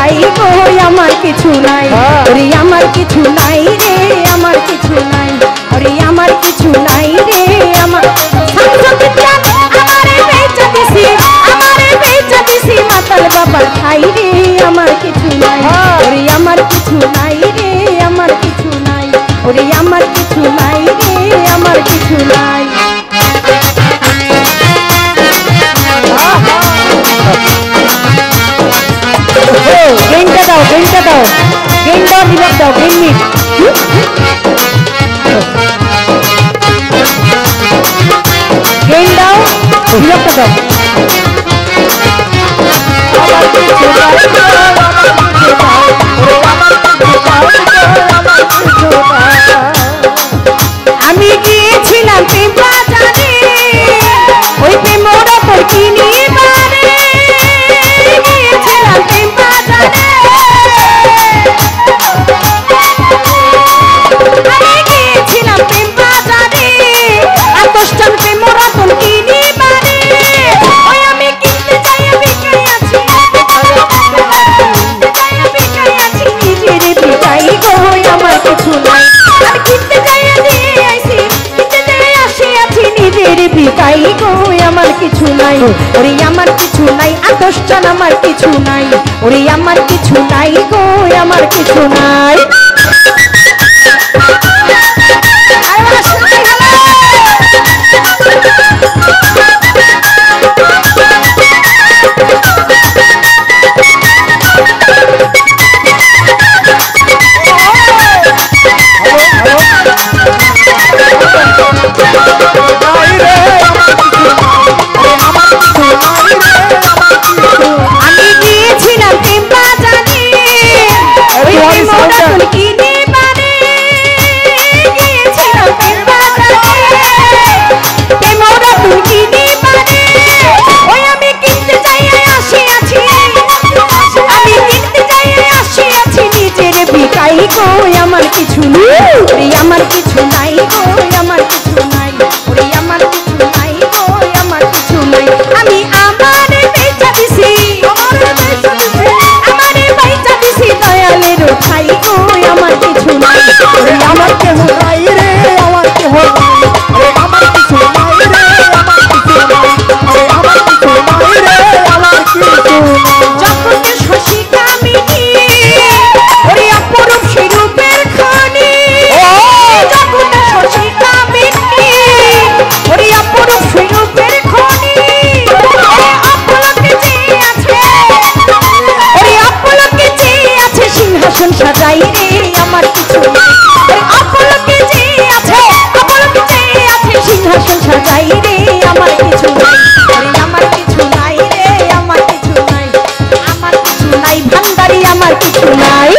বিকাই গো আমার কিছু নাই ওরে আমার কিছু নাই রে আমার কিছু নাই ওরে আমার কিছু নাই রে আমার আমারে বেচা দিছি মাতাল বাবার খাই রে আমার কিছু নাই ওরে আমার কিছু নাই রে আমার কিছু নাই ওরে আমার কিছু নাই রে আমার কিছু নাই গেনটা দাও নিবাক দাও গেন মিট গেন দাও নিবাকটা দাও আমি গিয়েছিলাম প্রেম বাজারে ওই প্রেম ওরা তোর কিনি বারে গিয়েছিলাম প্রেম বাজারে আমি গিয়েছিলাম প্রেম বাজারে আকস্টান প্রেম ওরা তোর কিনি বারে ওই আমি কিনতে যাই বিকাই আছি নিজের বিকাই গো আমার কিছু নাই আর কিনতে যাই বিকাই গো আমার কিছু নাই ওরে আমার কিছু নাই আদর্শন আমার কিছু নাই ওরে আমার কিছু নাই গো আমার কিছু নাই আমার কিছু নাই আমার কিছু নাই গো আমার কিছু নাই ওরে আমার কিছু নাই গো আমার কিছু নাই আমি আমারে বেচা দিছি দয়ালের ঠাই গো আমার কিছু নাই ওরে আমার কেহ নাই রে আমার কেহ নাই ওরে আমার কিছু নাই রে আমার কিছু নাই ওরে আমার কিছু নাই রে আমার কিছু জগতে শশী কামিনী ওরে অপরূপ শিরূপের খানি জগতে শশী কামিনী ওরে অপরূপ শিরূপের খানি অপলকে যে আছে ওরে অপলকে যে আছে সিংহাসন সাজাই রে আমার কিছু নাই অপলকে যে আছে সিংহাসন সাজাই রে আমার কিছু নাই ওরে আমার কিছু নাই রে আমার কিছু নাই ভান্ডারি আমার কিছু নাই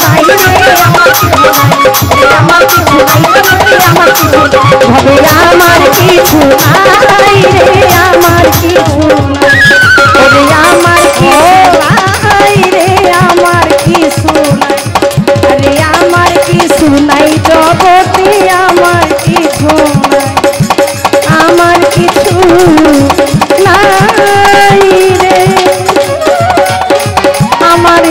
নাই রে আমার কিছু নাই আমার কিছু নাই রে আমার কিছু হবে আমার কিছু নাই রে আমার কিছু নাই হবে আমার কিছু নাই রে আমার কিছু নাই আরে আমার কিছু নাই জগতে আমার কিছু নাই আমার কিছু নাই রে আমার